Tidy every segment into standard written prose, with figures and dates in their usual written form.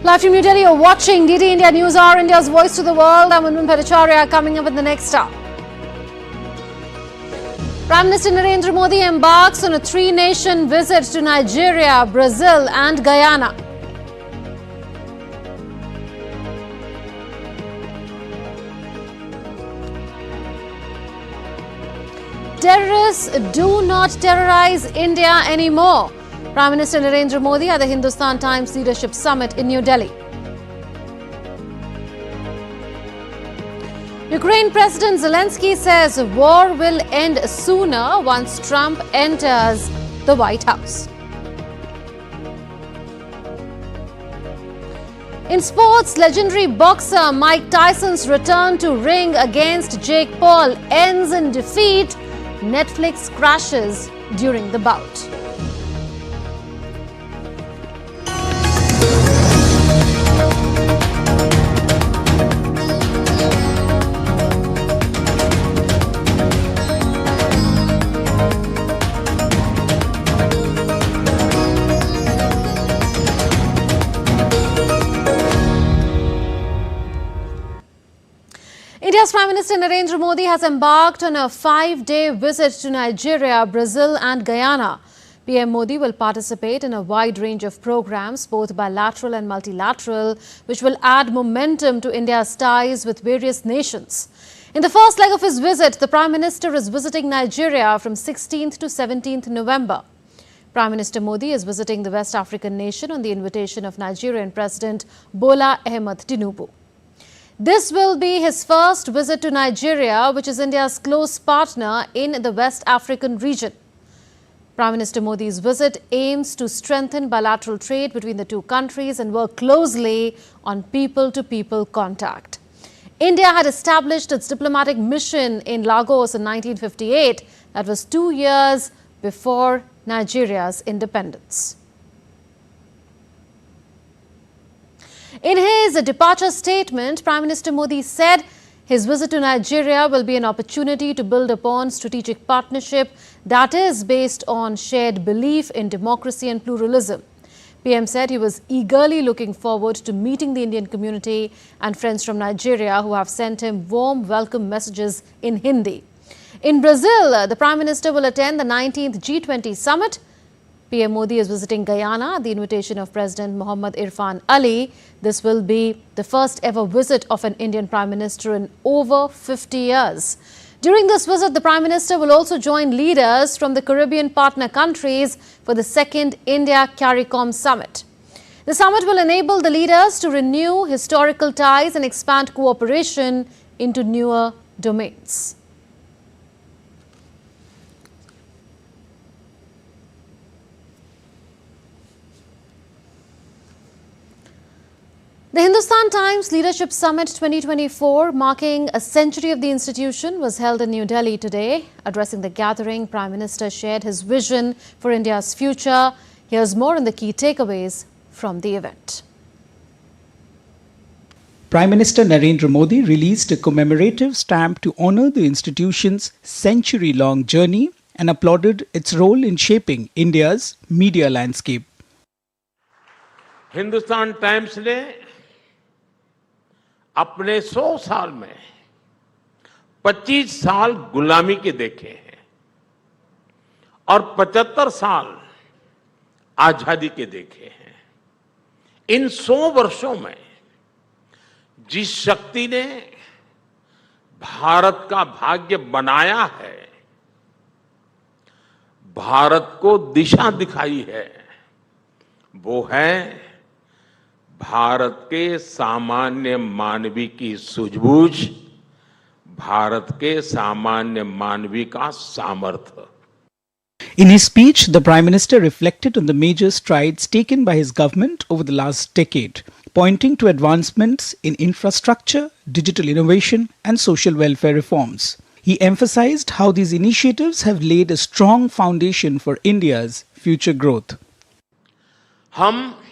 Live from New Delhi, you're watching DD India News Hour, India's voice to the world. I'm Unman Bhattacharya. Coming up in the next hour. Prime Minister Narendra Modi embarks on a three-nation visit to Nigeria, Brazil and Guyana. Terrorists do not terrorize India anymore. Prime Minister Narendra Modi at the Hindustan Times Leadership Summit in New Delhi. Ukraine President Zelenskyy says war will end sooner once Trump enters the White House. In sports, legendary boxer Mike Tyson's return to ring against Jake Paul ends in defeat. Netflix crashes during the bout. India's Prime Minister Narendra Modi has embarked on a 5-day visit to Nigeria, Brazil and Guyana. PM Modi will participate in a wide range of programs, both bilateral and multilateral, which will add momentum to India's ties with various nations. In the first leg of his visit, the Prime Minister is visiting Nigeria from 16th to 17th November. Prime Minister Modi is visiting the West African nation on the invitation of Nigerian President Bola Ahmed Tinubu. This will be his first visit to Nigeria, which is India's close partner in the West African region. Prime Minister Modi's visit aims to strengthen bilateral trade between the two countries and work closely on people-to-people contact. India had established its diplomatic mission in Lagos in 1958. That was 2 years before Nigeria's independence. In his departure statement, Prime Minister Modi said his visit to Nigeria will be an opportunity to build upon strategic partnership that is based on shared belief in democracy and pluralism. PM said he was eagerly looking forward to meeting the Indian community and friends from Nigeria who have sent him warm welcome messages in Hindi. In Brazil, the Prime Minister will attend the 19th G20 summit. PM Modi is visiting Guyana at the invitation of President Mohammad Irfan Ali. This will be the first ever visit of an Indian Prime Minister in over 50 years. During this visit, the Prime Minister will also join leaders from the Caribbean partner countries for the second India CARICOM summit. The summit will enable the leaders to renew historical ties and expand cooperation into newer domains. The Hindustan Times Leadership Summit 2024, marking a century of the institution, was held in New Delhi today. Addressing the gathering, Prime Minister shared his vision for India's future. Here's more on the key takeaways from the event. Prime Minister Narendra Modi released a commemorative stamp to honor the institution's century-long journey and applauded its role in shaping India's media landscape. Hindustan times ने अपने 100 साल में 25 साल गुलामी के देखे हैं और 75 साल आजादी के देखे हैं। इन 100 वर्षों में जिस शक्ति ने भारत का भाग्य बनाया है, भारत को दिशा दिखाई है, वो है भारत के सामान्य मानवी की सूझबूझ, भारत के सामान्य मानवी का सामर्थ्य. In his speech, the Prime Minister reflected on the major strides taken by his government over the last decade, pointing to advancements in infrastructure, digital innovation and social welfare reforms. He emphasized how these initiatives have laid a strong foundation for India's future growth. हम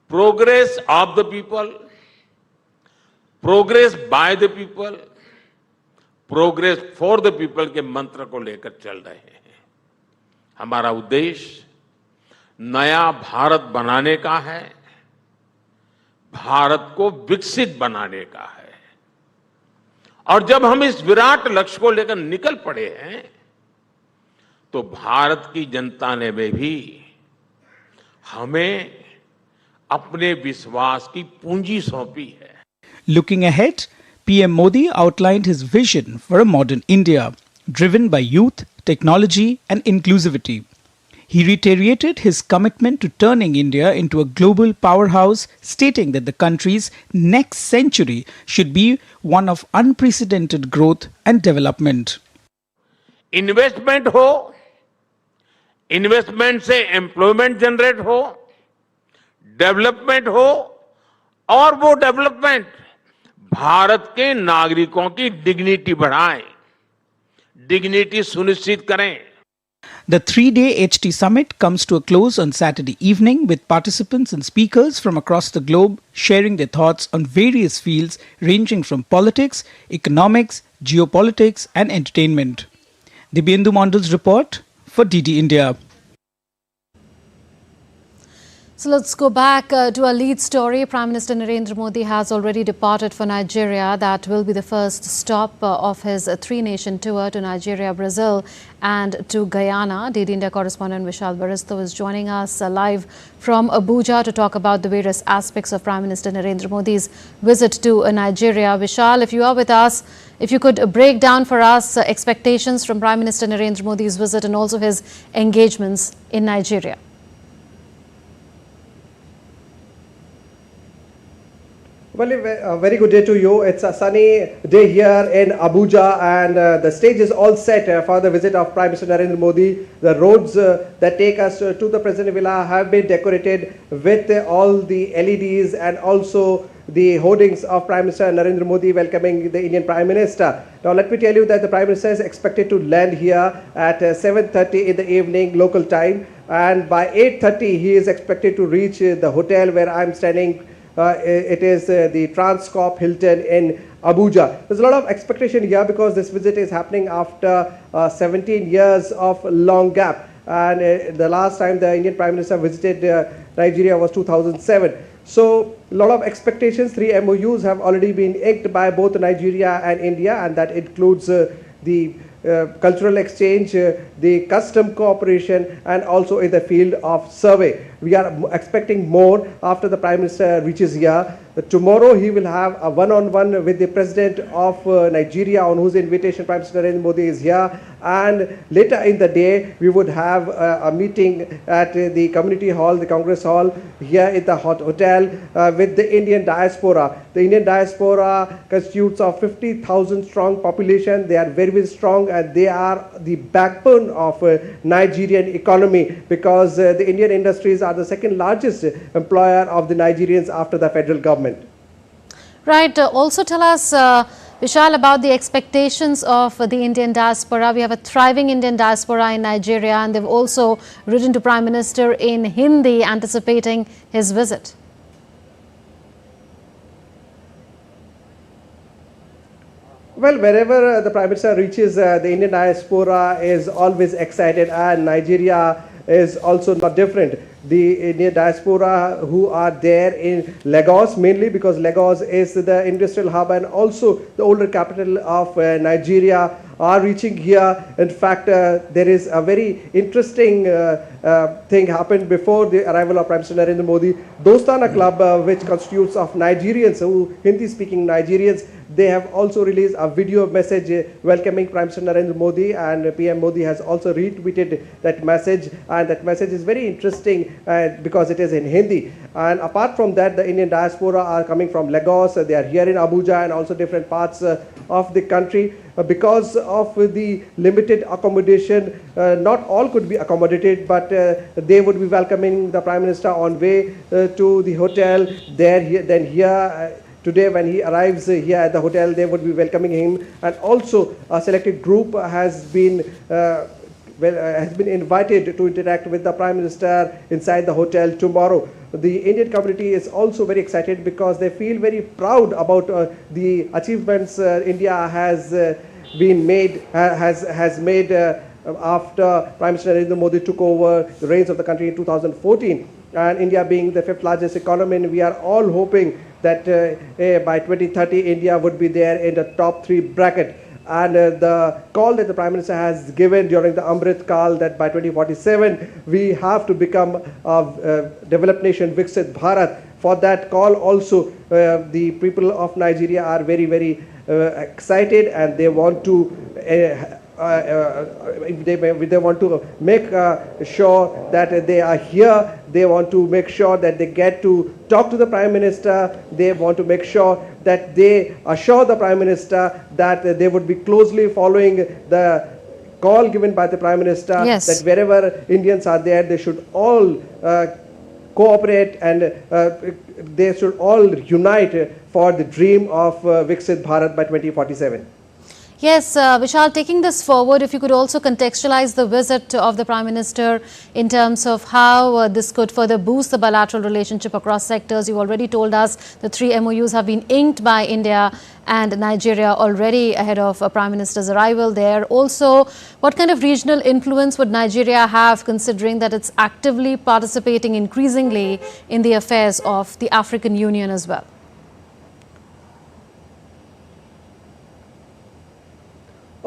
progress of the people, progress by the people, progress for the people के मंत्र को लेकर चल रहे हैं. हमारा उद्देश्य नया भारत बनाने का है, भारत को विकसित बनाने का है। और जब हम इस विराट लक्ष्य को लेकर निकल पड़े हैं, तो भारत की जनता ने भी हमें अपने विश्वास की पूंजी सौंपी है। Looking ahead, PM Modi outlined his vision for a modern India, driven by youth, technology and inclusivity. He reiterated his commitment to turning India into a global powerhouse, stating that the country's next century should be one of unprecedented growth and development. Investment हो, investment से employment generate हो, development हो, और वो development Bharat के नागरिकों की dignity बढ़ाए, डिग्निटी सुनिश्चित करें। The three-day HT summit comes to a close on Saturday evening with participants and speakers from across the globe sharing their thoughts on various fields ranging from politics, economics, geopolitics and entertainment. Dibyendu Mondal's report for DD India. So let's go back to our lead story. Prime Minister Narendra Modi has already departed for Nigeria. That will be the first stop of his three-nation tour to Nigeria, Brazil and to Guyana. DD India correspondent Vishal Baristo is joining us live from Abuja to talk about the various aspects of Prime Minister Narendra Modi's visit to Nigeria. Vishal, if you are with us, if you could break down for us expectations from Prime Minister Narendra Modi's visit and also his engagements in Nigeria. Well, a very good day to you. It's a sunny day here in Abuja, and the stage is all set for the visit of Prime Minister Narendra Modi. The roads that take us to the President Villa have been decorated with all the LEDs and also the hoardings of Prime Minister Narendra Modi welcoming the Indian Prime Minister. Now, let me tell you that the Prime Minister is expected to land here at 7:30 in the evening local time, and by 8:30 he is expected to reach the hotel where I'm standing. It is the Transcorp Hilton in Abuja. There's a lot of expectation here because this visit is happening after 17 years of long gap. And the last time the Indian Prime Minister visited Nigeria was 2007. So a lot of expectations. 3 MOUs have already been inked by both Nigeria and India, and that includes the cultural exchange, the custom cooperation, and also in the field of survey. We are expecting more after the Prime Minister reaches here. Tomorrow he will have a one-on-one with the President of Nigeria, on whose invitation Prime Minister Narendra Modi is here. And later in the day, we would have a meeting at the community hall, the Congress Hall, here in the hotel with the Indian diaspora. The Indian diaspora constitutes of 50,000 strong population. They are very, very strong, and they are the backbone of Nigerian economy, because the Indian industries are the second largest employer of the Nigerians after the federal government. Right. Also tell us, Vishal, about the expectations of the Indian diaspora. We have a thriving Indian diaspora in Nigeria, and they've also written to Prime Minister in Hindi anticipating his visit. Well, wherever the Prime Minister reaches, the Indian diaspora is always excited, and Nigeria is also not different. The Indian diaspora who are there in Lagos, mainly because Lagos is the industrial hub and also the older capital of Nigeria, are reaching here. In fact, there is a very interesting thing happened before the arrival of Prime Minister Narendra Modi. Dostana Club, which constitutes of Nigerians, Hindi-speaking Nigerians, they have also released a video message welcoming Prime Minister Narendra Modi, and PM Modi has also retweeted that message, and that message is very interesting because it is in Hindi. And apart from that, the Indian diaspora are coming from Lagos. They are here in Abuja and also different parts of the country. Because of the limited accommodation, not all could be accommodated, but they would be welcoming the Prime Minister on way to the hotel. Then here today, when he arrives here at the hotel, they would be welcoming him. And also a selected group has been invited to interact with the Prime Minister inside the hotel tomorrow. The Indian community is also very excited because they feel very proud about the achievements India has made after Prime Minister Narendra Modi took over the reins of the country in 2014. and India being the 5th largest economy, and we are all hoping that by 2030 India would be there in the top 3 bracket. And the call that the Prime Minister has given during the Amrit Kal that by 2047 we have to become a developed nation, Viksit Bharat. For that call also the people of Nigeria are very, very excited, and they want to they want to make sure that they are here. They want to make sure that they get to talk to the Prime Minister. They want to make sure that they assure the Prime Minister that they would be closely following the call given by the Prime Minister, Yes. that wherever Indians are there, they should all cooperate, and they should all unite for the dream of Viksit Bharat by 2047. Yes, Vishal, taking this forward, if you could also contextualize the visit of the Prime Minister in terms of how this could further boost the bilateral relationship across sectors. You already told us the 3 MOUs have been inked by India and Nigeria already ahead of Prime Minister's arrival there. Also, what kind of regional influence would Nigeria have, considering that it's actively participating increasingly in the affairs of the African Union as well?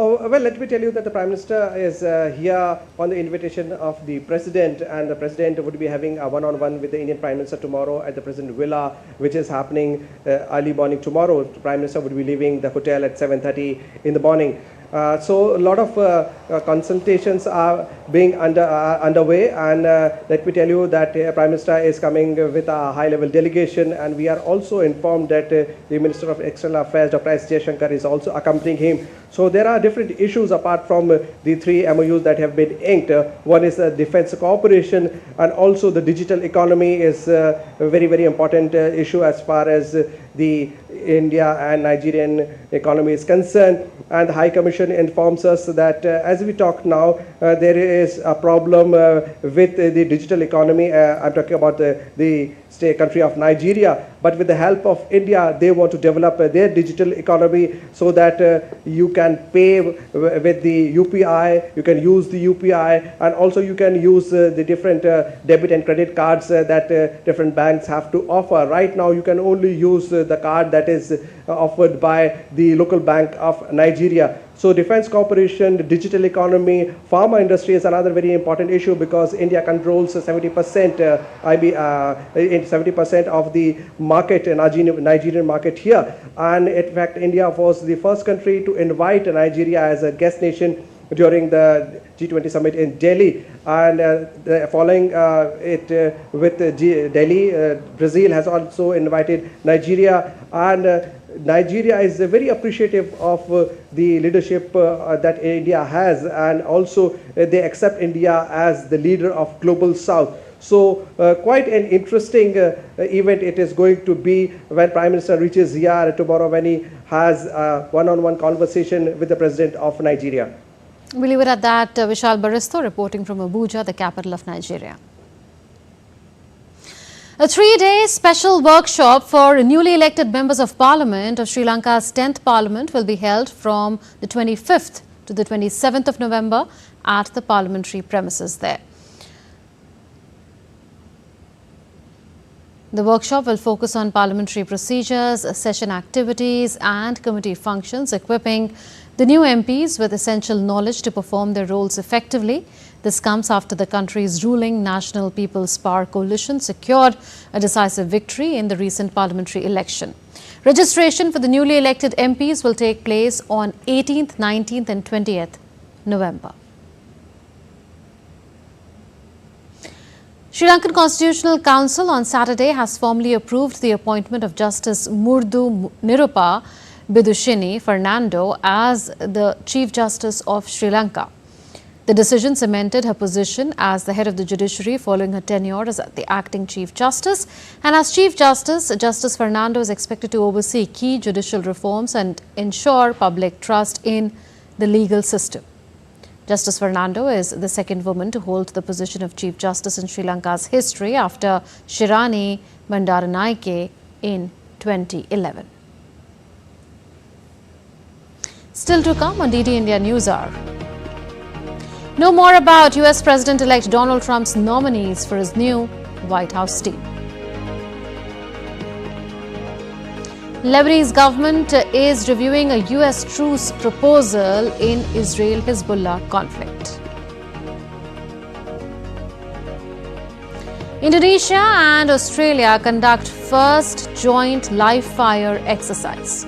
Oh, well, let me tell you that the Prime Minister is here on the invitation of the President, and the President would be having a one-on-one with the Indian Prime Minister tomorrow at the President Villa, which is happening early morning tomorrow. The Prime Minister would be leaving the hotel at 7:30 in the morning. So a lot of consultations are being underway, and let me tell you that Prime Minister is coming with a high-level delegation, and we are also informed that the Minister of External Affairs, Dr. S. Jaishankar, is also accompanying him. So there are different issues apart from the 3 MOUs that have been inked. One is defense cooperation, and also the digital economy is a very, very important issue as far as the India and Nigerian economy is concerned. And the High Commission informs us that as we talk now, there is a problem with the digital economy. I'm talking about the country of Nigeria, but with the help of India, they want to develop their digital economy so that you can pay with the UPI, you can use the UPI, and also you can use the different debit and credit cards that different banks have to offer. Right now, you can only use the card that is offered by the local bank of Nigeria. So defense cooperation, the digital economy, pharma industry is another very important issue, because India controls 70% of the market, Nigerian market here. And in fact, India was the first country to invite Nigeria as a guest nation during the G20 summit in Delhi, and following it with Delhi, Brazil has also invited Nigeria, and Nigeria is very appreciative of the leadership that India has, and also they accept India as the leader of Global South. So quite an interesting event it is going to be when Prime Minister reaches here tomorrow, when he has a one-on-one conversation with the President of Nigeria. We'll leave it at that. Vishal Baristo reporting from Abuja, the capital of Nigeria. A 3-day special workshop for newly elected members of Parliament of Sri Lanka's 10th Parliament will be held from the 25th to the 27th of November at the parliamentary premises there. The workshop will focus on parliamentary procedures, session activities and committee functions, equipping the new MPs with essential knowledge to perform their roles effectively. This comes after the country's ruling National People's Power Coalition secured a decisive victory in the recent parliamentary election. Registration for the newly elected MPs will take place on 18th, 19th and 20th November. Sri Lankan Constitutional Council on Saturday has formally approved the appointment of Justice Murdu Nirupa Bidushini Fernando as the Chief Justice of Sri Lanka. The decision cemented her position as the head of the judiciary following her tenure as the acting Chief Justice. And as Chief Justice, Justice Fernando is expected to oversee key judicial reforms and ensure public trust in the legal system. Justice Fernando is the second woman to hold the position of Chief Justice in Sri Lanka's history after Shirani Bandaranaike in 2011. Still to come on DD India News Hour. Know more about US President-elect Donald Trump's nominees for his new White House team. Lebanese government is reviewing a US truce proposal in Israel-Hezbollah conflict. Indonesia and Australia conduct first joint live fire exercise.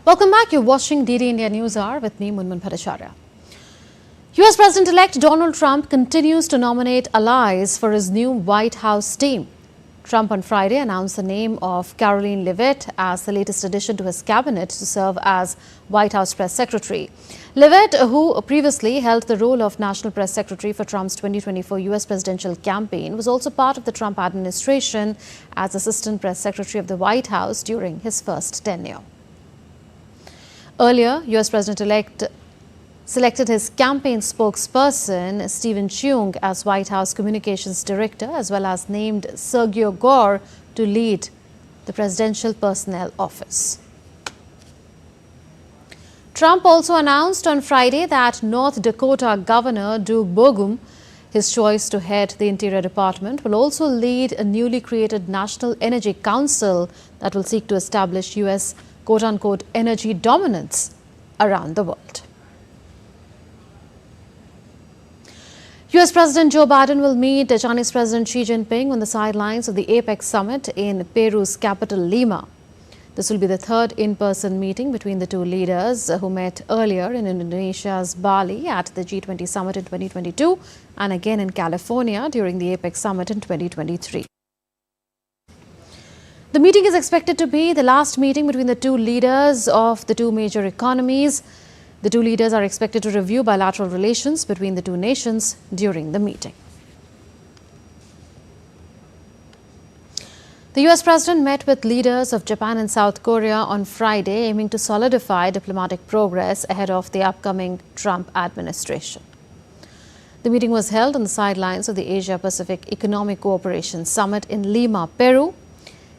Welcome back. You're watching DD India News Hour with me, Munmun Bhattacharya. US President-elect Donald Trump continues to nominate allies for his new White House team. Trump on Friday announced the name of Caroline Leavitt as the latest addition to his cabinet to serve as White House press secretary. Leavitt, who previously held the role of National Press Secretary for Trump's 2024 US presidential campaign, was also part of the Trump administration as Assistant Press Secretary of the White House during his first tenure. Earlier, US President-elect selected his campaign spokesperson, Stephen Cheung, as White House Communications Director, as well as named Sergio Gore to lead the Presidential Personnel Office. Trump also announced on Friday that North Dakota Governor Doug Burgum, his choice to head the Interior Department, will also lead a newly created National Energy Council that will seek to establish U.S. quote-unquote energy dominance around the world. US President Joe Biden will meet Chinese President Xi Jinping on the sidelines of the APEC summit in Peru's capital, Lima. This will be the third in-person meeting between the two leaders who met earlier in Indonesia's Bali at the G20 summit in 2022 and again in California during the APEC summit in 2023. The meeting is expected to be the last meeting between the two leaders of the two major economies. The two leaders are expected to review bilateral relations between the two nations during the meeting. The US President met with leaders of Japan and South Korea on Friday, aiming to solidify diplomatic progress ahead of the upcoming Trump administration. The meeting was held on the sidelines of the Asia-Pacific Economic Cooperation Summit in Lima, Peru.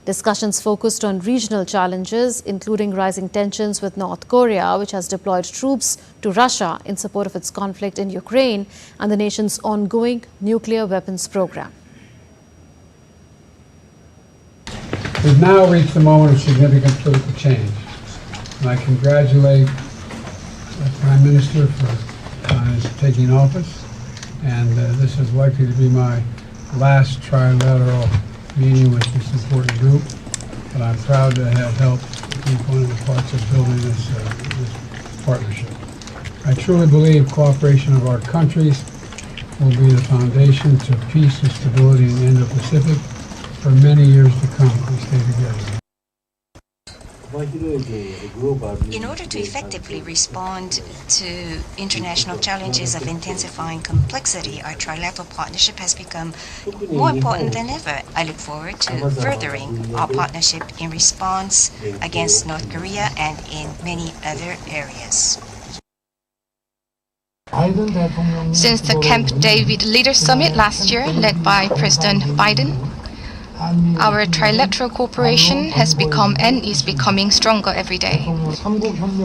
Discussions focused on regional challenges, including rising tensions with North Korea, which has deployed troops to Russia in support of its conflict in Ukraine, and the nation's ongoing nuclear weapons program. We've now reached the moment of significant political change, and I congratulate the Prime Minister for his taking office, and this is likely to be my last trilateral meeting with this important group, but I'm proud to have helped be one of the parts of building this partnership. I truly believe cooperation of our countries will be the foundation to peace and stability in the Indo-Pacific for many years to come if we stay together. In order to effectively respond to international challenges of intensifying complexity, our trilateral partnership has become more important than ever. I look forward to furthering our partnership in response against North Korea and in many other areas. Since the Camp David Leaders Summit last year, led by President Biden, our trilateral cooperation has become and is becoming stronger every day.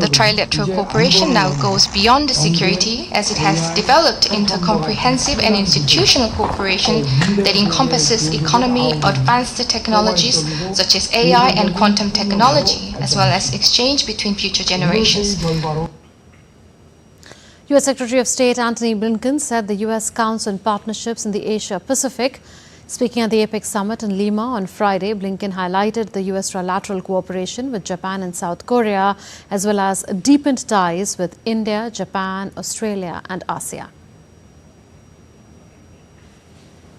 The trilateral cooperation now goes beyond the security, as it has developed into comprehensive and institutional cooperation that encompasses economy, advanced technologies such as AI and quantum technology, as well as exchange between future generations. U.S. Secretary of State Antony Blinken said the U.S. counts on partnerships in the Asia-Pacific. Speaking at the APEC summit in Lima on Friday, Blinken highlighted the U.S. trilateral cooperation with Japan and South Korea, as well as deepened ties with India, Japan, Australia and ASEAN.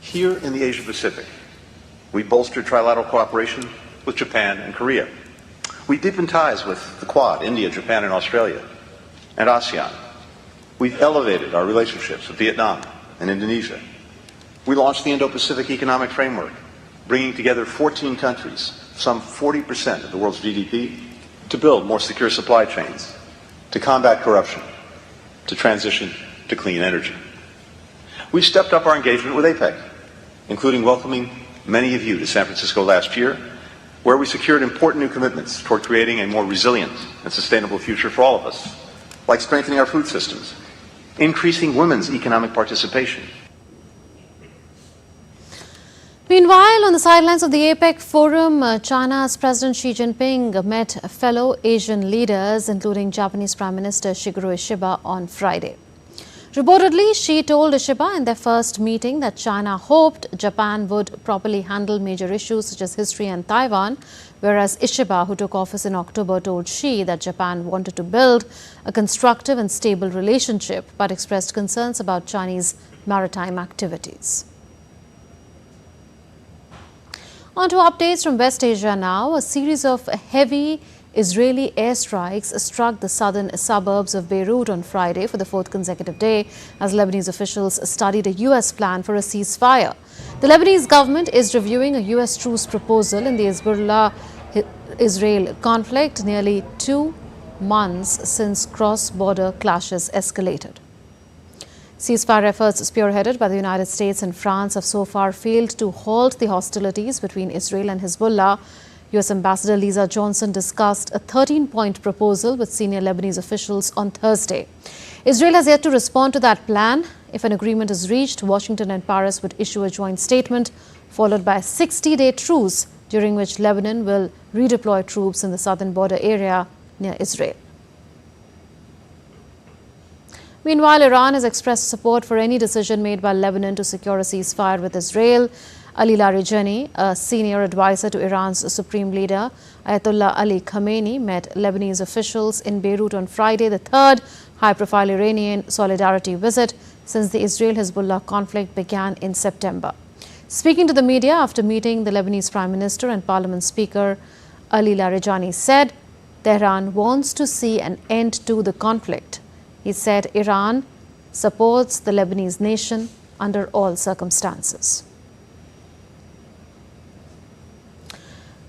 Here in the Asia-Pacific, we bolstered trilateral cooperation with Japan and Korea. We deepened ties with the Quad, India, Japan and Australia, and ASEAN. We've elevated our relationships with Vietnam and Indonesia. We launched the Indo-Pacific Economic Framework, bringing together 14 countries, some 40% of the world's GDP, to build more secure supply chains, to combat corruption, to transition to clean energy. We stepped up our engagement with APEC, including welcoming many of you to San Francisco last year, where we secured important new commitments toward creating a more resilient and sustainable future for all of us, like strengthening our food systems, increasing women's economic participation. Meanwhile, on the sidelines of the APEC forum, China's President Xi Jinping met fellow Asian leaders, including Japanese Prime Minister Shigeru Ishiba, on Friday. Reportedly, Xi told Ishiba in their first meeting that China hoped Japan would properly handle major issues such as history and Taiwan, whereas Ishiba, who took office in October, told Xi that Japan wanted to build a constructive and stable relationship, but expressed concerns about Chinese maritime activities. On to updates from West Asia now. A series of heavy Israeli airstrikes struck the southern suburbs of Beirut on Friday for the fourth consecutive day as Lebanese officials studied a U.S. plan for a ceasefire. The Lebanese government is reviewing a U.S. truce proposal in the Hezbollah-Israel conflict nearly 2 months since cross-border clashes escalated. Ceasefire efforts spearheaded by the United States and France have so far failed to halt the hostilities between Israel and Hezbollah. U.S. Ambassador Lisa Johnson discussed a 13-point proposal with senior Lebanese officials on Thursday. Israel has yet to respond to that plan. If an agreement is reached, Washington and Paris would issue a joint statement, followed by a 60-day truce, during which Lebanon will redeploy troops in the southern border area near Israel. Meanwhile, Iran has expressed support for any decision made by Lebanon to secure a ceasefire with Israel. Ali Larijani, a senior advisor to Iran's supreme leader, Ayatollah Ali Khamenei, met Lebanese officials in Beirut on Friday, the third high-profile Iranian solidarity visit since the Israel-Hezbollah conflict began in September. Speaking to the media after meeting the Lebanese Prime Minister and Parliament Speaker, Ali Larijani said, Tehran wants to see an end to the conflict. He said Iran supports the Lebanese nation under all circumstances.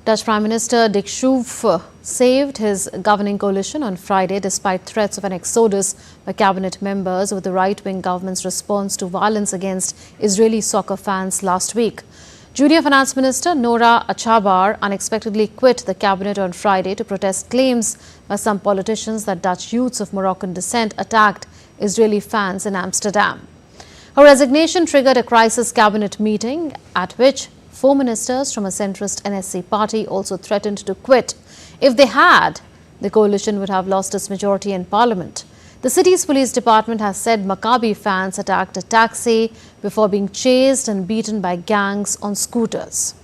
Dutch Prime Minister Dick Schoof saved his governing coalition on Friday despite threats of an exodus by cabinet members over the right-wing government's response to violence against Israeli soccer fans last week. Junior Finance Minister Nora Achabar unexpectedly quit the cabinet on Friday to protest claims by some politicians that Dutch youths of Moroccan descent attacked Israeli fans in Amsterdam. Her resignation triggered a crisis cabinet meeting at which 4 ministers from a centrist NSC party also threatened to quit. If they had, the coalition would have lost its majority in parliament. The city's police department has said Maccabi fans attacked a taxi before being chased and beaten by gangs on scooters.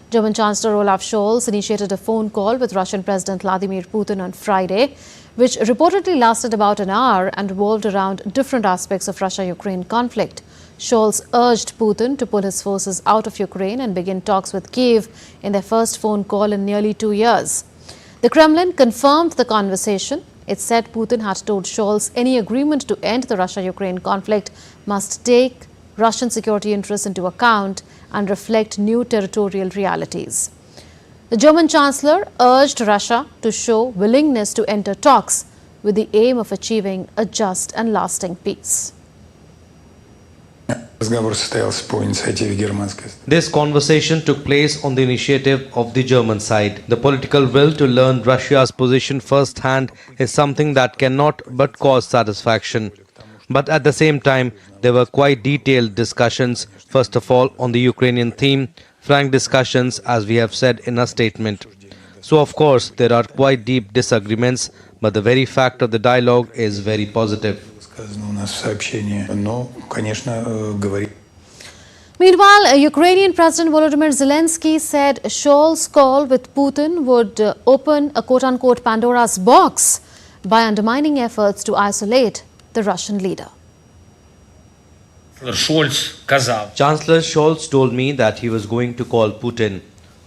German Chancellor Olaf Scholz initiated a phone call with Russian President Vladimir Putin on Friday, which reportedly lasted about an hour and revolved around different aspects of Russia-Ukraine conflict. Scholz urged Putin to pull his forces out of Ukraine and begin talks with Kyiv in their first phone call in nearly 2 years. The Kremlin confirmed the conversation. It said Putin had told Scholz any agreement to end the Russia-Ukraine conflict must take Russian security interests into account and reflect new territorial realities. The German Chancellor urged Russia to show willingness to enter talks with the aim of achieving a just and lasting peace. This conversation took place on the initiative of the German side. The political will to learn Russia's position firsthand is something that cannot but cause satisfaction. But at the same time, there were quite detailed discussions, first of all on the Ukrainian theme, frank discussions as we have said in a statement. So, of course, there are quite deep disagreements, but the very fact of the dialogue is very positive. Meanwhile, Ukrainian President Volodymyr Zelenskyy said Scholz's call with Putin would open a quote-unquote Pandora's box by undermining efforts to isolate the Russian leader. Chancellor Scholz told me that he was going to call Putin.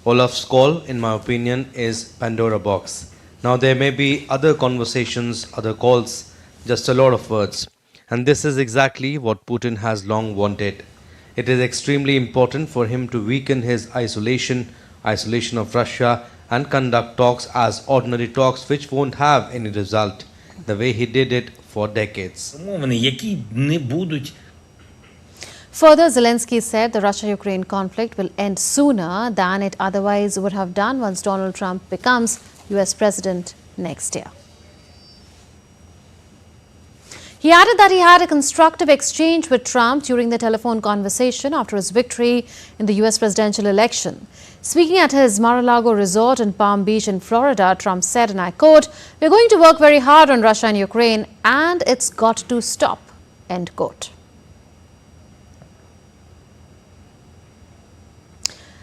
Olaf's call, in my opinion, is Pandora box. Now there may be other conversations, other calls, just a lot of words. And this is exactly what Putin has long wanted. It is extremely important for him to weaken his isolation of Russia, and conduct talks as ordinary talks which won't have any result, the way he did it for decades. Further, Zelenskyy said the Russia-Ukraine conflict will end sooner than it otherwise would have done once Donald Trump becomes US President next year. He added that he had a constructive exchange with Trump during the telephone conversation after his victory in the US presidential election. Speaking at his Mar-a-Lago resort in Palm Beach in Florida, Trump said, and I quote, "We're going to work very hard on Russia and Ukraine, and it's got to stop," end quote.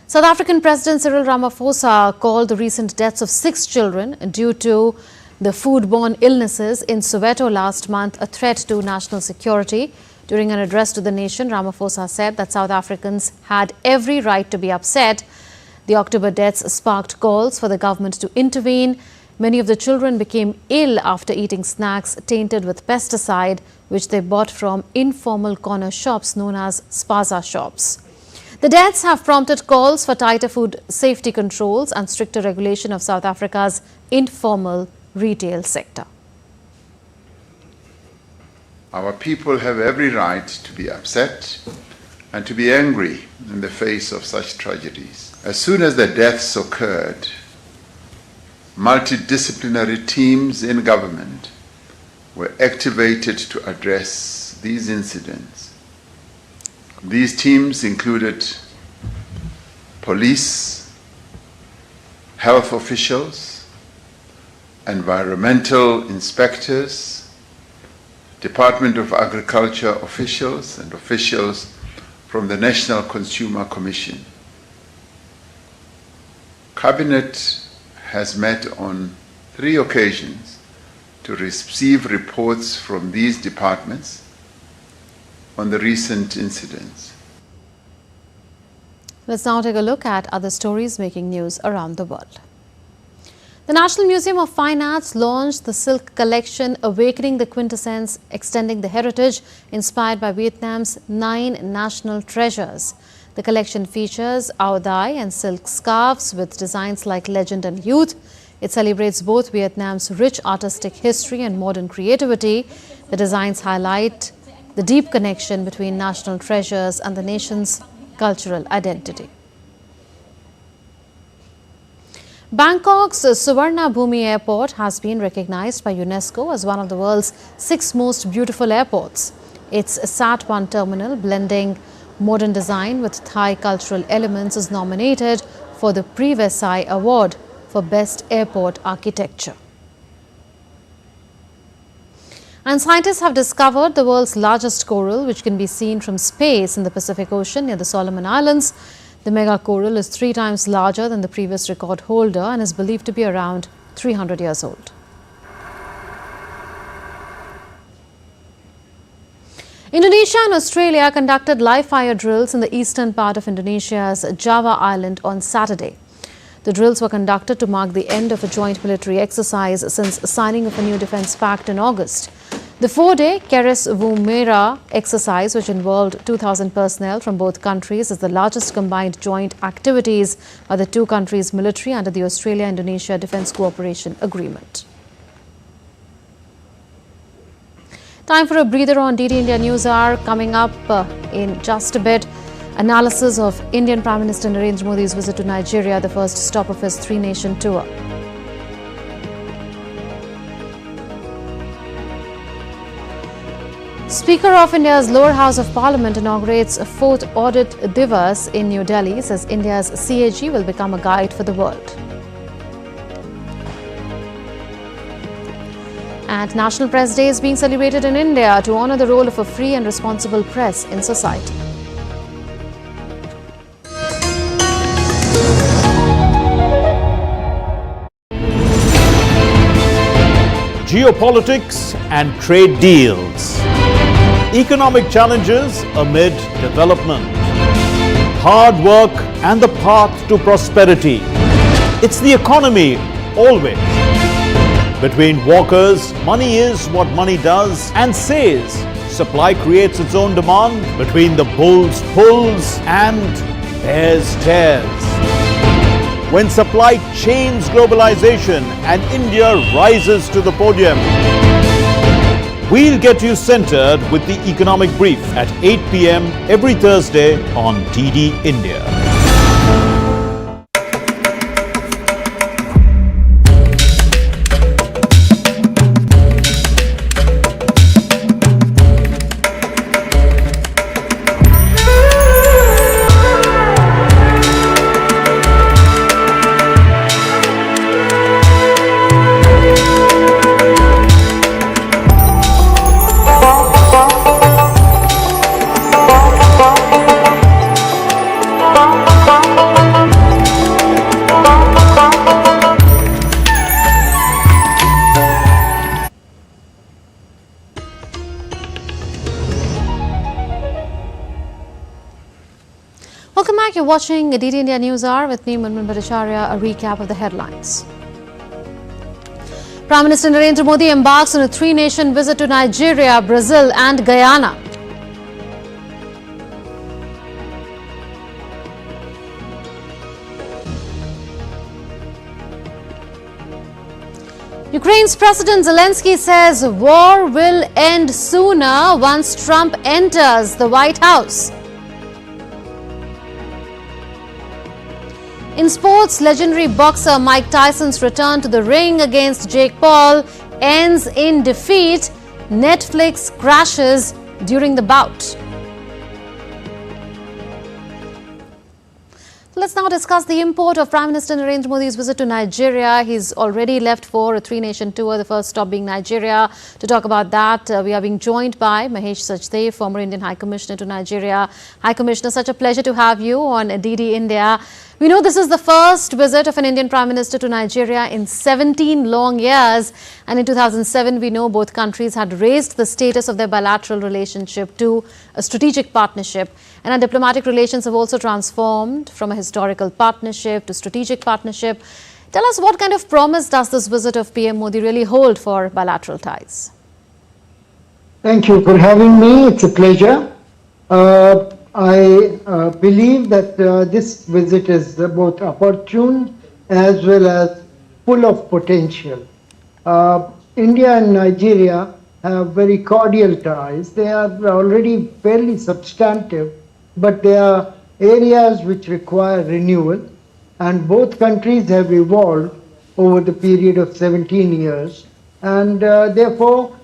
South African President Cyril Ramaphosa called the recent deaths of 6 children due to the foodborne illnesses in Soweto last month a threat to national security. During an address to the nation, Ramaphosa said that South Africans had every right to be upset. The October deaths sparked calls for the government to intervene. Many of the children became ill after eating snacks tainted with pesticide, which they bought from informal corner shops known as spaza shops. The deaths have prompted calls for tighter food safety controls and stricter regulation of South Africa's informal retail sector. Our people have every right to be upset and to be angry in the face of such tragedies. As soon as the deaths occurred, multidisciplinary teams in government were activated to address these incidents. These teams included police, health officials, environmental inspectors, Department of Agriculture officials, and officials from the National Consumer Commission. Cabinet has met on 3 occasions to receive reports from these departments on the recent incidents. Let's now take a look at other stories making news around the world. The National Museum of Fine Arts launched the silk collection Awakening the Quintessence, extending the heritage inspired by Vietnam's 9 national treasures. The collection features ao dai and silk scarves with designs like legend and youth. It celebrates both Vietnam's rich artistic history and modern creativity. The designs highlight the deep connection between national treasures and the nation's cultural identity. Bangkok's Suvarna Bhumi Airport has been recognized by UNESCO as one of the world's 6 most beautiful airports. Its Sat-1 terminal, blending modern design with Thai cultural elements, is nominated for the Prix Versailles Award for Best Airport Architecture. And scientists have discovered the world's largest coral, which can be seen from space in the Pacific Ocean near the Solomon Islands. The mega coral is 3 times larger than the previous record holder and is believed to be around 300 years old. Indonesia and Australia conducted live fire drills in the eastern part of Indonesia's Java Island on Saturday. The drills were conducted to mark the end of a joint military exercise since signing of a new defense pact in August. The 4-day Keres Vumera exercise, which involved 2,000 personnel from both countries, is the largest combined joint activities by the 2 countries' military under the Australia-Indonesia Defence Cooperation Agreement. Time for a breather on DD India News Hour. Coming up in just a bit, analysis of Indian Prime Minister Narendra Modi's visit to Nigeria, the first stop of his 3-nation tour. Speaker of India's lower house of parliament inaugurates a 4th Audit Divas in New Delhi, says India's CAG will become a guide for the world. And National Press Day is being celebrated in India to honor the role of a free and responsible press in society. Geopolitics and trade deals. Economic challenges amid development. Hard work and the path to prosperity. It's the economy always. Between walkers, money is what money does and says. Supply creates its own demand. Between the bulls pulls and bears tears. When supply chains globalization and India rises to the podium. We'll get you centered with the Economic Brief at 8 p.m. every Thursday on DD India. Welcome back. You're watching DD India News Hour with me, Munmun Bhattacharya. A recap of the headlines. Prime Minister Narendra Modi embarks on a three-nation visit to Nigeria, Brazil and Guyana. Ukraine's President Zelenskyy says war will end sooner once Trump enters the White House. In sports, legendary boxer Mike Tyson's return to the ring against Jake Paul ends in defeat. Netflix crashes during the bout. Let's now discuss the import of Prime Minister Narendra Modi's visit to Nigeria. He's already left for a three-nation tour, the first stop being Nigeria. To talk about that, we are being joined by Mahesh Sachdev, former Indian High Commissioner to Nigeria. High Commissioner, such a pleasure to have you on DD India. We know this is the first visit of an Indian Prime Minister to Nigeria in 17 long years. And in 2007, we know both countries had raised the status of their bilateral relationship to a strategic partnership. And our diplomatic relations have also transformed from a historical partnership to strategic partnership. Tell us, what kind of promise does this visit of PM Modi really hold for bilateral ties? Thank you for having me. It's a pleasure. I believe that this visit is both opportune as well as full of potential. India and Nigeria have very cordial ties. They are already fairly substantive, but there are areas which require renewal, and both countries have evolved over the period of 17 years, and therefore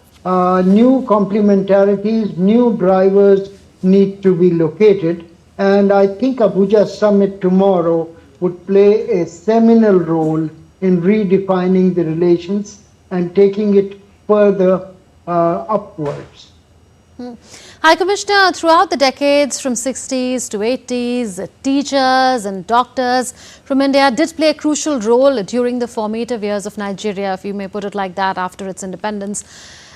new complementarities, new drivers need to be located, and I think Abuja summit tomorrow would play a seminal role in redefining the relations and taking it further upwards. High Commissioner, throughout the decades from 60s to 80s, teachers and doctors from India did play a crucial role during the formative years of Nigeria, if you may put it like that, after its independence.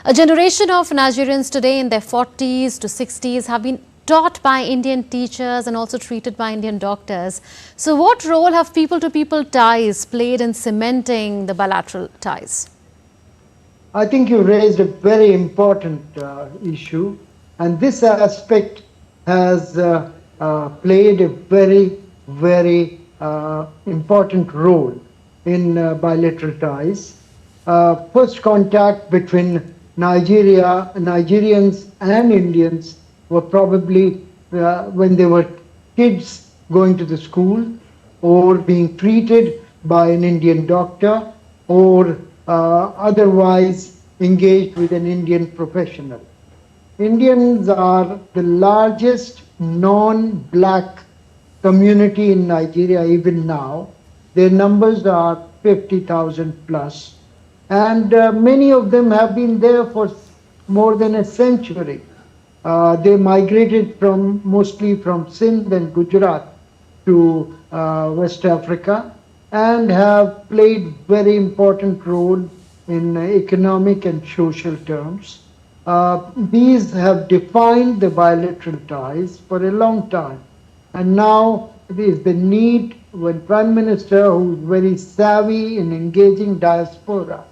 A generation of Nigerians today in their 40s to 60s have been taught by Indian teachers and also treated by Indian doctors. So what role have people-to-people ties played in cementing the bilateral ties? I think you raised a very important issue, and this aspect has played a very, very important role in bilateral ties. First contact between Nigerians and Indians were probably when they were kids going to the school or being treated by an Indian doctor or otherwise engaged with an Indian professional. Indians are the largest non-black community in Nigeria even now. Their numbers are 50,000 plus. And many of them have been there for more than a century. They migrated mostly from Sindh and Gujarat to West Africa and have played very important role in economic and social terms. These have defined the bilateral ties for a long time. And now there is the need when Prime Minister, who is very savvy in engaging diaspora,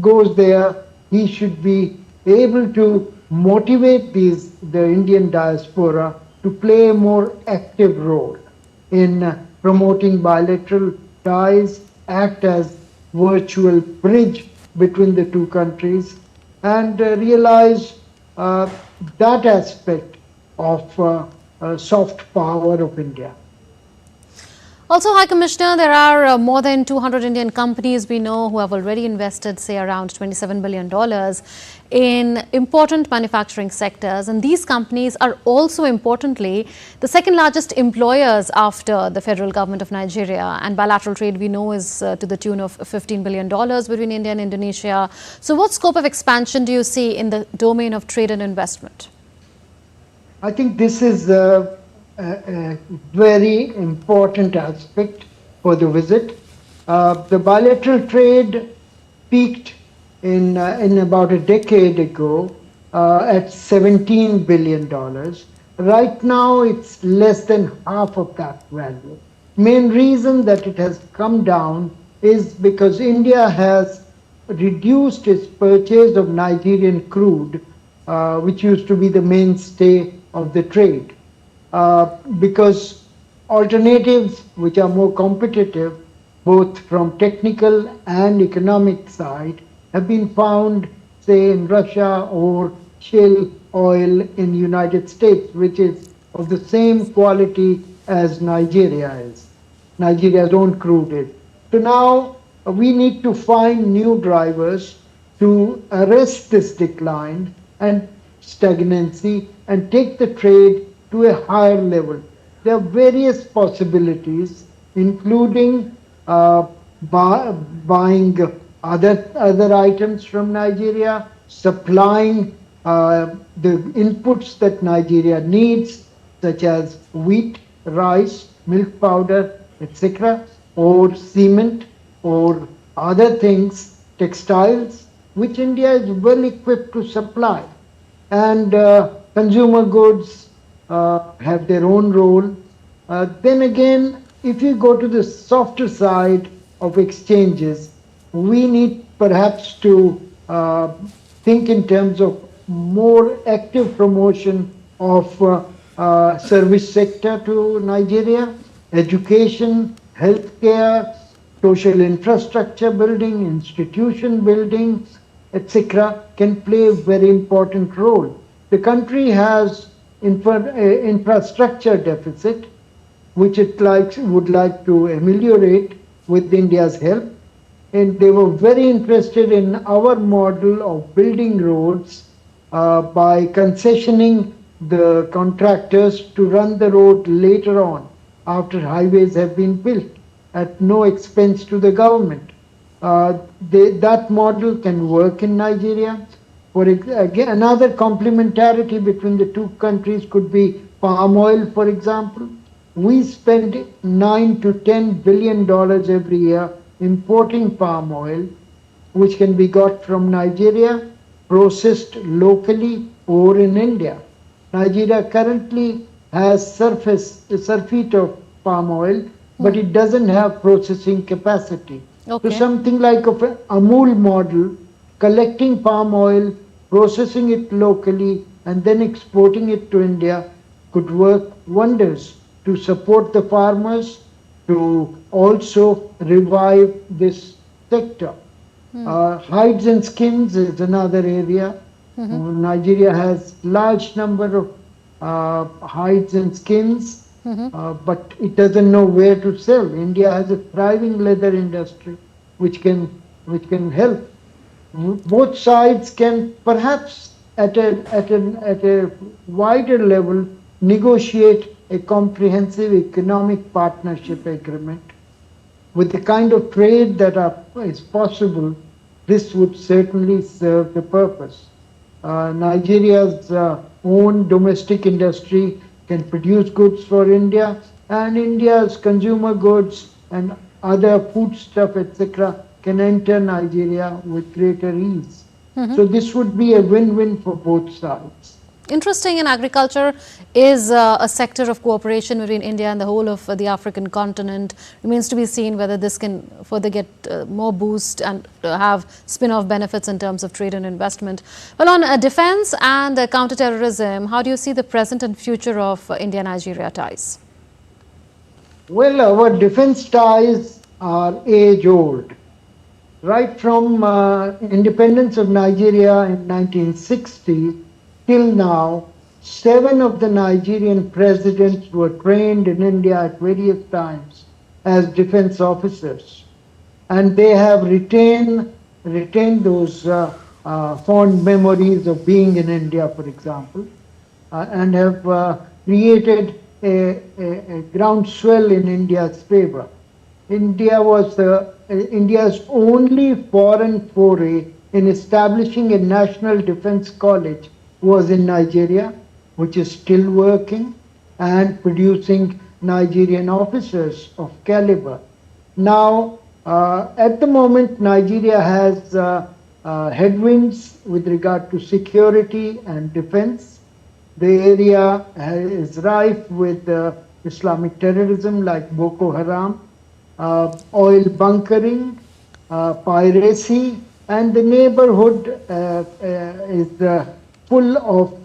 goes there, he should be able to motivate the Indian diaspora to play a more active role in promoting bilateral ties, act as virtual bridge between the two countries, and realize that aspect of soft power of India. Also, High Commissioner, there are more than 200 Indian companies we know who have already invested, say, around $27 billion in important manufacturing sectors. And these companies are also, importantly, the second largest employers after the federal government of Nigeria. And bilateral trade, we know, is to the tune of $15 billion between India and Indonesia. So what scope of expansion do you see in the domain of trade and investment? I think this is a very important aspect for the visit. The bilateral trade peaked in about a decade ago at $17 billion. Right now, it's less than half of that value. Main reason that it has come down is because India has reduced its purchase of Nigerian crude, which used to be the mainstay of the trade. Because alternatives which are more competitive, both from technical and economic side, have been found, say, in Russia or shale oil in the United States, which is of the same quality as Nigeria is, Nigeria's own crude is. So now we need to find new drivers to arrest this decline and stagnancy and take the trade to a higher level. There are various possibilities, including buying other items from Nigeria, supplying the inputs that Nigeria needs, such as wheat, rice, milk powder, etc., or cement, or other things, textiles, which India is well equipped to supply. And consumer goods have their own role. Then again, if you go to the softer side of exchanges, we need perhaps to think in terms of more active promotion of service sector to Nigeria, education, healthcare, social infrastructure building, institution building, etc., can play a very important role. The country has infrastructure deficit, which it would like to ameliorate with India's help. And they were very interested in our model of building roads by concessioning the contractors to run the road later on, after highways have been built, at no expense to the government. That model can work in Nigeria. Again, another complementarity between the two countries could be palm oil, for example. We spend $9 to $10 billion every year importing palm oil, which can be got from Nigeria, processed locally or in India. Nigeria currently has surfeit of palm oil, but it doesn't have processing capacity. Okay. So something like an Amul model, collecting palm oil, processing it locally, and then exporting it to India could work wonders to support the farmers, to also revive this sector. Hides and skins is another area. Nigeria has large number of hides and skins, but it doesn't know where to sell. India has a thriving leather industry, which can help. Both sides can perhaps at a wider level negotiate a comprehensive economic partnership agreement with the kind of trade that is possible this would certainly serve the purpose. Nigeria's own domestic industry can produce goods for India, and India's consumer goods and other foodstuff, etc., can enter Nigeria with greater ease. So this would be a win-win for both sides. Interesting, in agriculture is a sector of cooperation between India and the whole of the African continent. Remains to be seen whether this can further get more boost and have spin-off benefits in terms of trade and investment. Well, on defense and counter-terrorism, how do you see the present and future of India-Nigeria ties? Well, our defense ties are age-old. Right from independence of Nigeria in 1960 till now, 7 of the Nigerian presidents were trained in India at various times as defense officers. And they have retained those fond memories of being in India, for example, and have created a groundswell in India's favor. India was India's only foreign foray in establishing a national defense college was in Nigeria, which is still working and producing Nigerian officers of caliber. Now, at the moment, Nigeria has headwinds with regard to security and defense. The area is rife with Islamic terrorism like Boko Haram, oil bunkering, piracy, and the neighborhood is full of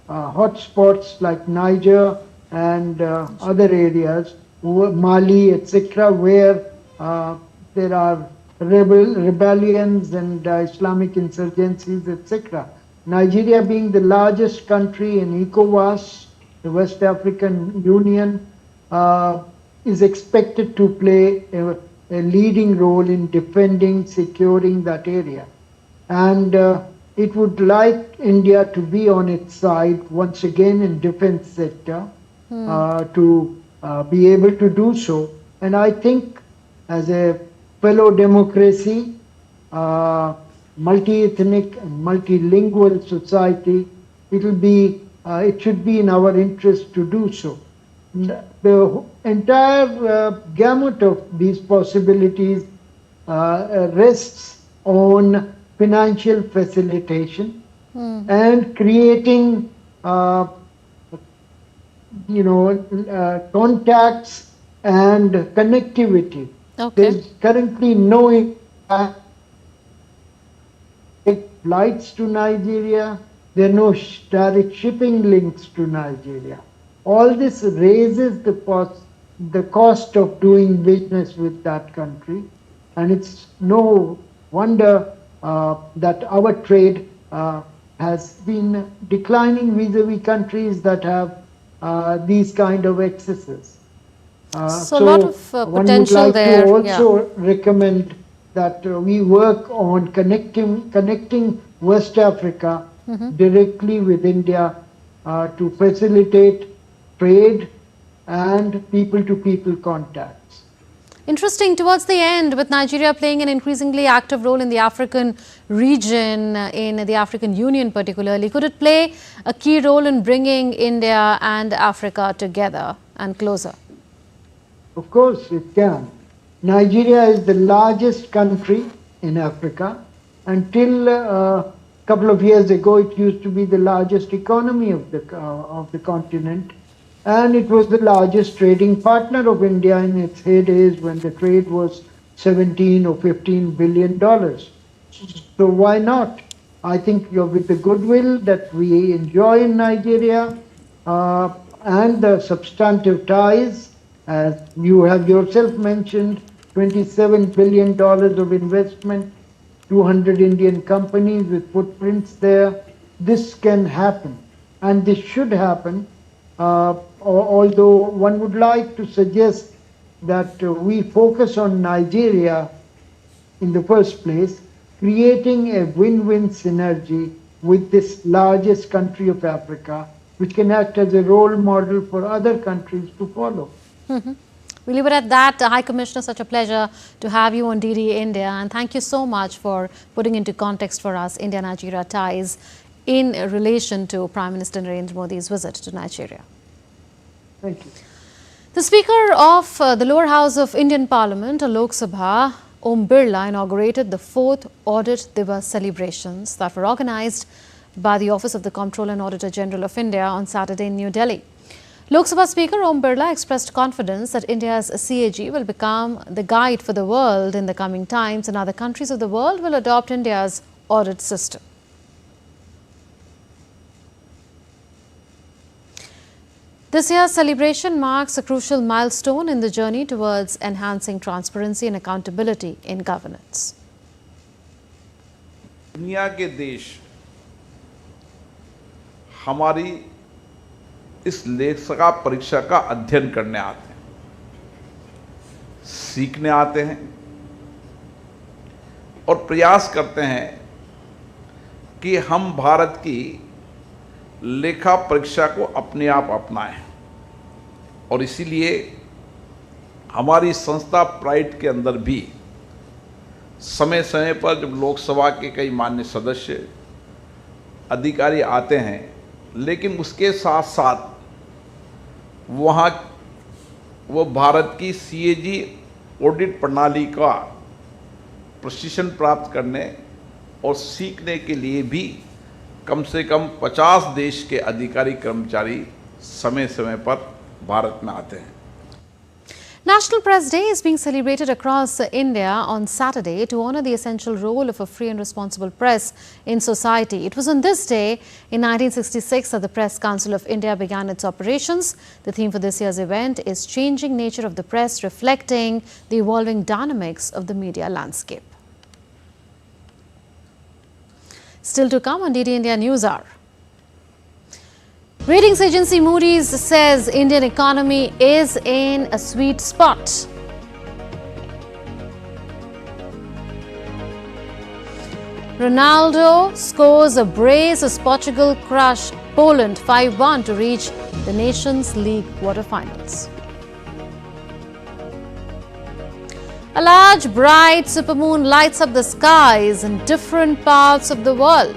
hotspots like Niger and other areas, Mali, etc., where there are rebellions and Islamic insurgencies, etc. Nigeria being the largest country in ECOWAS, the West African Union, is expected to play a leading role in defending, securing that area. And it would like India to be on its side once again in defense sector to be able to do so. And I think as a fellow democracy, multi-ethnic and multilingual society, it should be in our interest to do so. The entire gamut of these possibilities rests on financial facilitation and creating, contacts and connectivity. Okay. There is currently no flights to Nigeria. There are no direct shipping links to Nigeria. All this raises the cost of doing business with that country, and it's no wonder that our trade has been declining vis-a-vis countries that have these kind of excesses. So a lot of potential there. One would like to also recommend that we work on connecting West Africa directly with India to facilitate trade and people-to-people contacts. Interesting. Towards the end, with Nigeria playing an increasingly active role in the African region, in the African Union particularly, could it play a key role in bringing India and Africa together and closer? Of course it can. Nigeria is the largest country in Africa. Until a couple of years ago, it used to be the largest economy of the continent. And it was the largest trading partner of India in its heydays when the trade was $17 or $15 billion. So why not? I think with the goodwill that we enjoy in Nigeria and the substantive ties, as you have yourself mentioned, $27 billion of investment, 200 Indian companies with footprints there. This can happen, and this should happen. Although one would like to suggest that we focus on Nigeria in the first place, creating a win-win synergy with this largest country of Africa, which can act as a role model for other countries to follow. We'll leave it at that. High Commissioner, such a pleasure to have you on DD India, and thank you so much for putting into context for us India-Nigeria ties in relation to Prime Minister Narendra Modi's visit to Nigeria. Thank you. The Speaker of the lower house of Indian Parliament, Lok Sabha, Om Birla, inaugurated the 4th Audit Divas celebrations that were organized by the Office of the Comptroller and Auditor General of India on Saturday in New Delhi. Lok Sabha Speaker Om Birla expressed confidence that India's CAG will become the guide for the world in the coming times, and other countries of the world will adopt India's audit system. This year's celebration marks a crucial milestone in the journey towards enhancing transparency and accountability in governance. दुनिया के देश हमारी इस लेखिका परीक्षा का अध्ययन करने आते हैं, सीखने आते हैं और प्रयास करते हैं कि हम भारत की लेखा परीक्षा को अपने आप अपनाएं। और इसीलिए हमारी संस्था प्राइड के अंदर भी समय समय पर जब लोकसभा के कई मान्य सदस्य अधिकारी आते हैं, लेकिन उसके साथ साथ वहाँ वो भारत की सीएजी ऑडिट प्रणाली का प्रशिक्षण प्राप्त करने और सीखने के लिए भी कम से कम 50 देश के अधिकारी कर्मचारी समय समय पर भारत में आते हैं। National Press Day is being celebrated across India on Saturday to honor the essential role of a free and responsible press in society. It was on this day in 1966 that the Press Council of India began its operations. The theme for this year's event is Changing Nature of the Press, reflecting the evolving dynamics of the media landscape. Still to come on DD India News Hour. Ratings agency Moody's says Indian economy is in a sweet spot. Ronaldo scores a brace as Portugal crush Poland 5-1 to reach the Nations League quarterfinals. A large, bright supermoon lights up the skies in different parts of the world.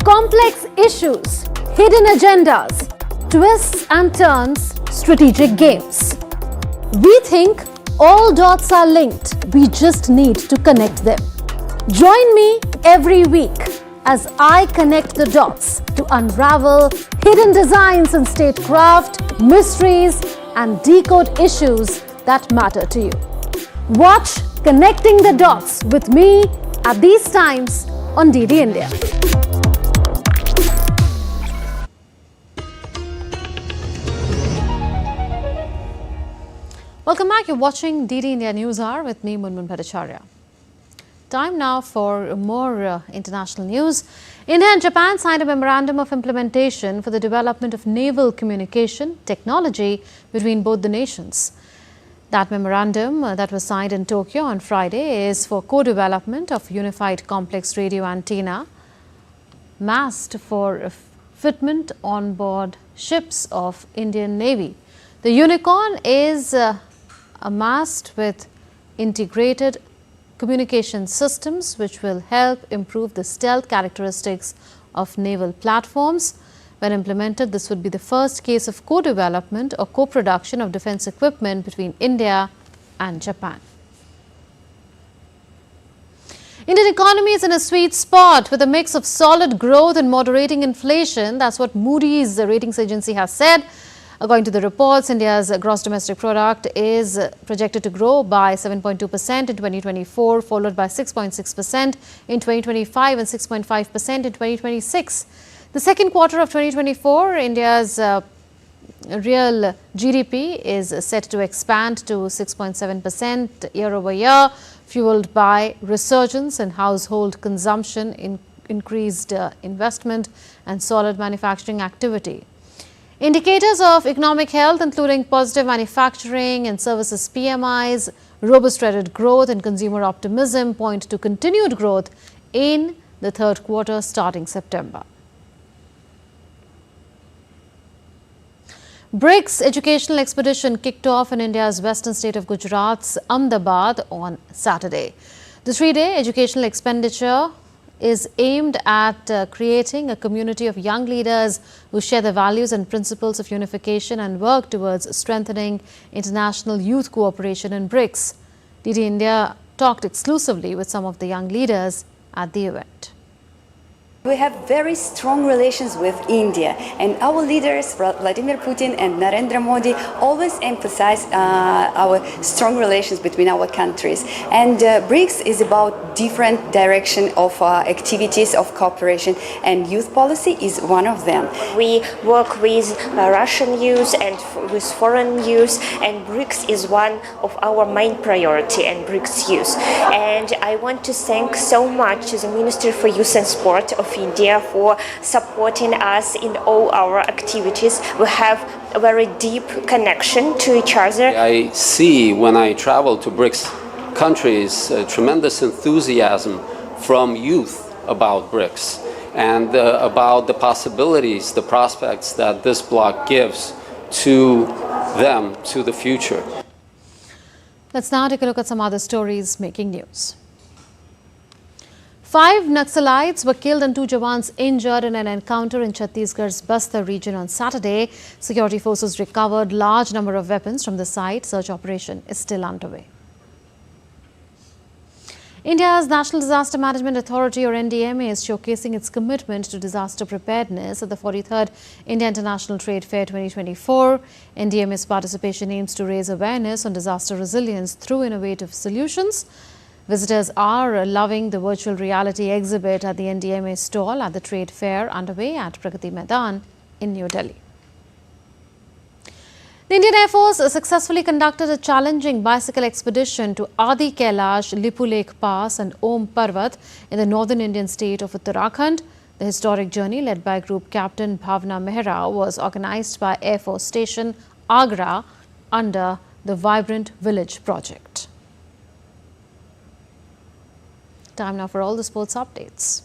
Complex issues, hidden agendas, twists and turns, strategic games. We think all dots are linked. We just need to connect them. Join me every week as I connect the dots to unravel hidden designs in statecraft, mysteries, and decode issues that matter to you. Watch Connecting the Dots with me at these times on DD India. Welcome back. You're watching DD India News Hour with me, Munmun Bhattacharya. Time now for more international news. India and Japan signed a memorandum of implementation for the development of naval communication technology between both the nations. That memorandum that was signed in Tokyo on Friday is for co-development of unified complex radio antenna mast for fitment on board ships of Indian Navy. The Unicorn is a mast with integrated communication systems which will help improve the stealth characteristics of naval platforms. When implemented, this would be the first case of co-development or co-production of defense equipment between India and Japan. Indian economy is in a sweet spot with a mix of solid growth and moderating inflation. That's what Moody's, the ratings agency, has said. According to the reports, India's gross domestic product is projected to grow by 7.2% in 2024, followed by 6.6% in 2025 and 6.5% in 2026. The second quarter of 2024, India's real GDP is set to expand to 6.7% year over year, fueled by resurgence in household consumption, increased investment and solid manufacturing activity. Indicators of economic health, including positive manufacturing and services PMIs, robust credit growth and consumer optimism, point to continued growth in the third quarter starting September. BRICS educational expedition kicked off in India's western state of Gujarat's Ahmedabad on Saturday. The three-day educational expenditure is aimed at creating a community of young leaders who share the values and principles of unification and work towards strengthening international youth cooperation in BRICS. DD India talked exclusively with some of the young leaders at the event. We have very strong relations with India, and our leaders, Vladimir Putin and Narendra Modi, always emphasize our strong relations between our countries. And BRICS is about different direction of activities of cooperation, and youth policy is one of them. We work with Russian youth and with foreign youth, and BRICS is one of our main priority, and BRICS youth. And I want to thank so much the Minister for Youth and Sport of India for supporting us in all our activities. We have a very deep connection to each other. I see when I travel to BRICS countries tremendous enthusiasm from youth about BRICS and about the possibilities, the prospects that this bloc gives to them, to the future. Let's now take a look at some other stories making news. 5 Naxalites were killed and 2 Jawans injured in an encounter in Chhattisgarh's Bastar region on Saturday. Security forces recovered large number of weapons from the site. Search operation is still underway. India's National Disaster Management Authority or NDMA is showcasing its commitment to disaster preparedness at the 43rd India International Trade Fair 2024. NDMA's participation aims to raise awareness on disaster resilience through innovative solutions. Visitors are loving the virtual reality exhibit at the NDMA stall at the trade fair underway at Pragati Maidan in New Delhi. The Indian Air Force successfully conducted a challenging bicycle expedition to Adi Kailash, Lipu Lake Pass and Om Parvat in the northern Indian state of Uttarakhand. The historic journey, led by Group Captain Bhavna Mehra, was organized by Air Force Station Agra under the Vibrant Village project. Time now for all the sports updates.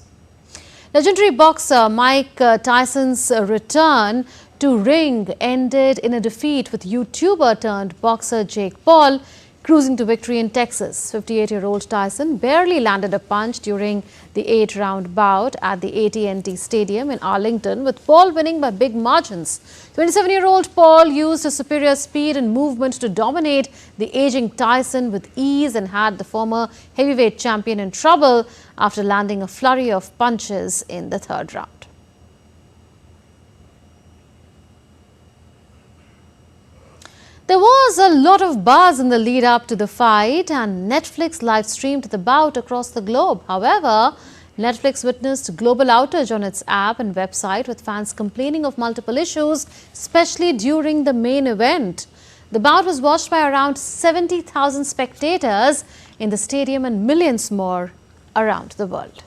Legendary boxer Mike Tyson's return to ring ended in a defeat with YouTuber turned boxer Jake Paul cruising to victory in Texas. 58-year-old Tyson barely landed a punch during the 8-round bout at the AT&T Stadium in Arlington, with Paul winning by big margins. 27-year-old Paul used his superior speed and movement to dominate the aging Tyson with ease and had the former heavyweight champion in trouble after landing a flurry of punches in the third round. There was a lot of buzz in the lead up to the fight, and Netflix live streamed the bout across the globe. However, Netflix witnessed global outage on its app and website, with fans complaining of multiple issues, especially during the main event. The bout was watched by around 70,000 spectators in the stadium and millions more around the world.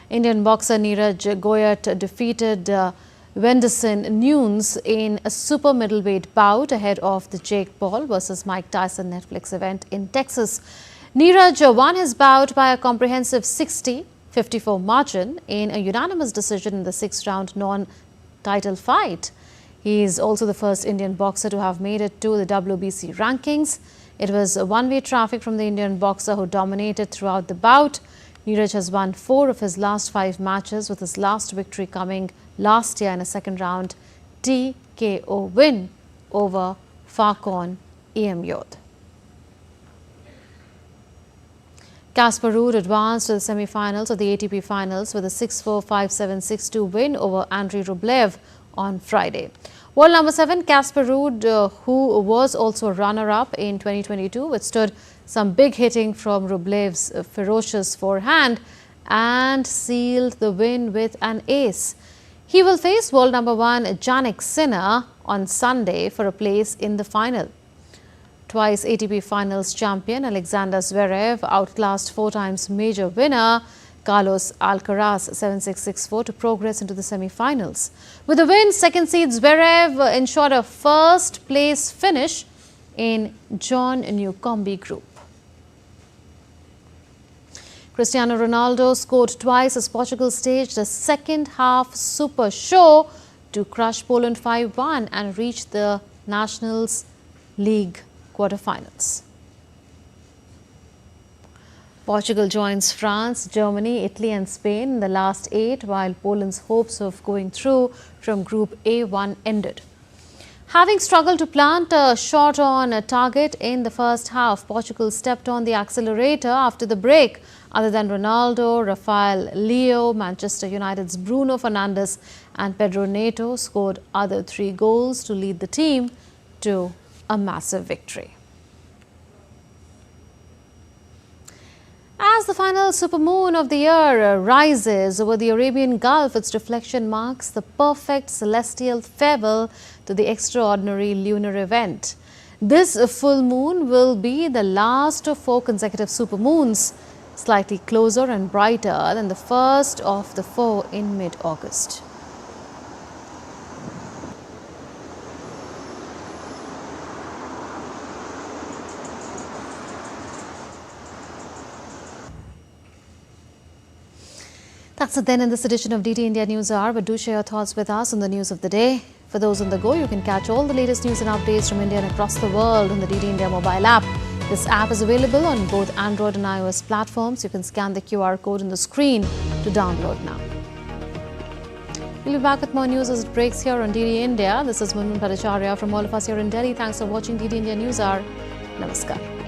Indian boxer Neeraj Goyat defeated Wenderson Nunes in a super middleweight bout ahead of the Jake Paul versus Mike Tyson Netflix event in Texas. Neeraj won his bout by a comprehensive 60-54 margin in a unanimous decision in the 6th-round non-title fight. He is also the first Indian boxer to have made it to the WBC rankings. It was a one-way traffic from the Indian boxer who dominated throughout the bout. Neeraj has won 4 of his last 5 matches, with his last victory coming last year in a second-round TKO win over Farkon Yod. Casper Ruud advanced to the semi-finals of the ATP Finals with a 6-4, 5-7, 6-2 win over Andrei Rublev on Friday. World number 7 Casper Ruud, who was also a runner-up in 2022, withstood some big hitting from Rublev's ferocious forehand and sealed the win with an ace. He will face world number 1 Jannik Sinner on Sunday for a place in the final. Twice ATP Finals champion Alexander Zverev outclassed 4-time major winner Carlos Alcaraz 7-6, 6-4 to progress into the semi-finals. With the win, second seed Zverev ensured a first-place finish in John Newcombe group. Cristiano Ronaldo scored twice as Portugal staged a second-half super show to crush Poland 5-1 and reach the Nations League quarterfinals. Portugal joins France, Germany, Italy and Spain in the last 8, while Poland's hopes of going through from Group A1 ended. Having struggled to plant a shot on a target in the first half, Portugal stepped on the accelerator after the break. Other than Ronaldo, Rafael Leo, Manchester United's Bruno Fernandes and Pedro Neto scored other 3 goals to lead the team to a massive victory. As the final supermoon of the year rises over the Arabian Gulf, its reflection marks the perfect celestial farewell to the extraordinary lunar event. This full moon will be the last of 4 consecutive supermoons, slightly closer and brighter than the first of the 4 in mid-August. That's it then in this edition of DT India News Hour, but do share your thoughts with us on the news of the day. For those on the go, you can catch all the latest news and updates from India and across the world on the DT India mobile app. This app is available on both Android and iOS platforms. You can scan the QR code on the screen to download now. We'll be back with more news as it breaks here on DT India. This is Munmun Bhattacharya from all of us here in Delhi. Thanks for watching DT India News Hour. Namaskar.